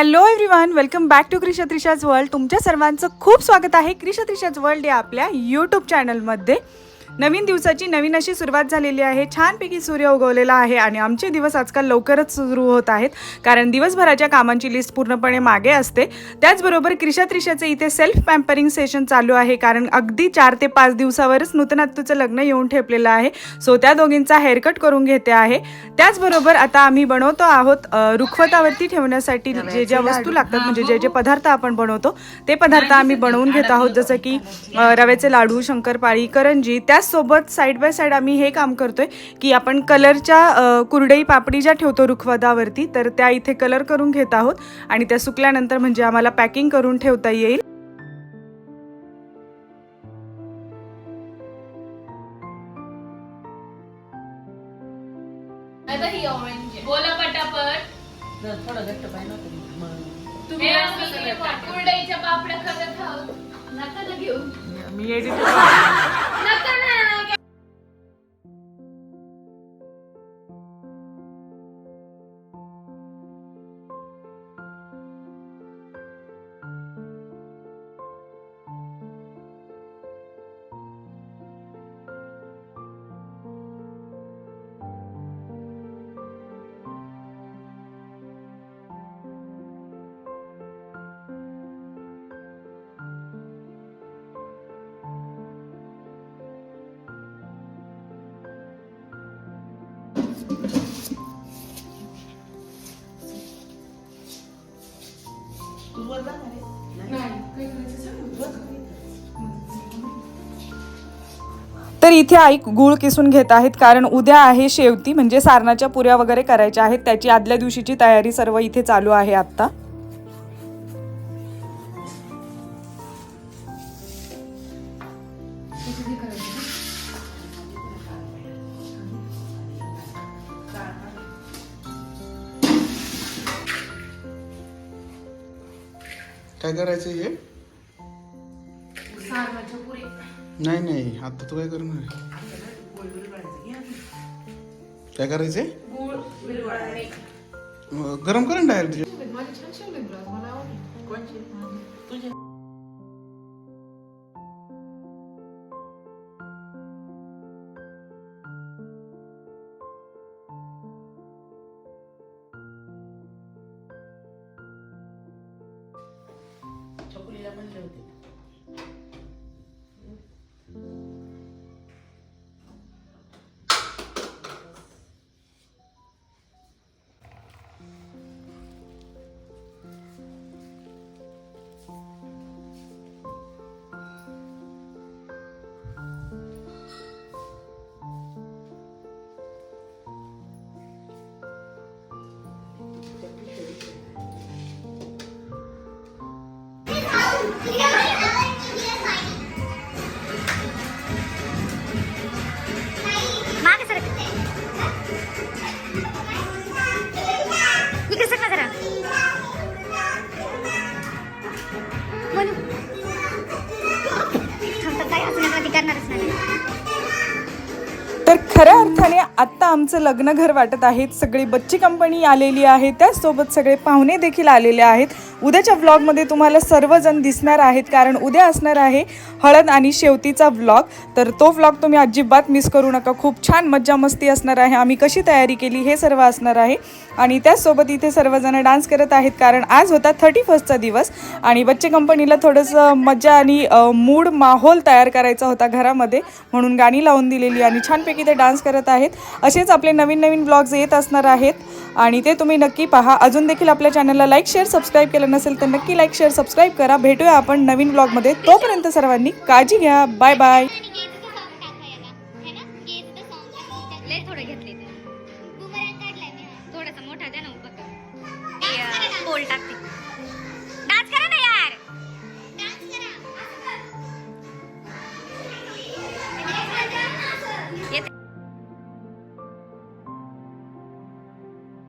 Hello everyone, welcome back to Krisha Trisha's world. तुमच्या सर्वांचं खूप स्वागत आहे क्रिशा त्रिशाज वर्ल्ड या आपल्या यूट्यूब चॅनलमध्ये. नवीन दिवसाची नवीन अशी सुरुवात झालेली आहे. छानपैकी सूर्य उगवलेला आहे आणि आमचे दिवस आजकाल लवकरच सुरू होत आहेत, कारण दिवसभराच्या कामांची लिस्ट पूर्णपणे मागे असते. त्याचबरोबर क्रिशा त्रिशाचे इथे सेल्फ पॅम्परिंग सेशन चालू आहे, कारण अगदी 4 ते 5 दिवसावरच नूतनातूचं लग्न येऊन ठेपलेलं आहे. सो त्या दोघींचा हेअरकट करून घेते आहे. त्याचबरोबर आता आम्ही बनवतो आहोत रुखवतावरती ठेवण्यासाठी जे ज्या वस्तू लागतात, म्हणजे जे जे पदार्थ आपण बनवतो ते पदार्थ आम्ही बनवून घेत आहोत. जसं की रव्याचे लाडू, शंकरपाळी, करंजी. त्याचसोबत साईड बाय साईड आम्ही हे काम करतोय की आपण कलरच्या कुरडई पापडी ज्या ठेवतो रुखवतावरती, तर त्या इथे कलर करून घेत आहोत आणि त्या सुकल्यानंतर म्हणजे आम्हाला पॅकिंग करून ठेवता येईल. आता ही ऑरेंज बोला पटापट. थोडा घट्ट पाहिजे तुम्ही कुरडईच्या पापड्या करत आहोत. नका ना घेऊ. मी एडिट नका ना. तर इथे आई गूळ किसून घेत आहेत, कारण उद्या आहे शेवती, म्हणजे सारणाच्या पुऱ्या वगैरे करायच्या आहेत. त्याची आदल्या दिवशीची तयारी सर्व इथे चालू आहे आता. काय करायचं हे? सारणाच्या पुरी. नाही नाही, आता तू काय करणार? काय करायचंय? गूळ विरघळणे. गरम कर ना डायरेक्ट. माझी छान शेवले ब्लाउज मला आवडली. कोणची? तुझे चकुलीला म्हणले होते. तर खऱ्या अर्थाने आत्ता आमचं लग्न घर वाटत आहेत. सगळी बच्ची कंपनी आलेली आहे, त्याचसोबत सगळे पाहुणे देखील आलेले आहेत. उद्याच्या व्लॉगमध्ये तुम्हाला सर्वजण दिसणार आहेत, कारण उद्या असणार आहे हळद आणि शेवतीचा व्लॉग. तर तो व्लॉग तुम्ही अजिबात मिस करू नका. खूप छान मज्जा मस्ती असणार आहे. आम्ही कशी तयारी केली हे सर्व असणार आहे. आणि त्याचसोबत इथे सर्वजण डान्स करत आहेत, कारण आज होता 31st दिवस आणि बच्चे कंपनीला थोडंसं मज्जा आणि मूड माहोल तयार करायचा होता घरामध्ये, म्हणून गाणी लावून दिलेली आणि छानपैकी ते डान्स करत आहेत. असेच आपले नवीन नवीन ब्लॉग्स येत असणार आहेत आणि ते तुम्ही नक्की पहा. अजून देखील आपल्या चॅनलला लाईक शेअर सबस्क्राईब केलं नसेल तर नक्की लाईक शेअर सबस्क्राईब करा. भेटूया आपण नवीन ब्लॉगमध्ये. तोपर्यंत सर्वांनी काळजी घ्या. Bye bye. थोडासा मोठा द्या ना.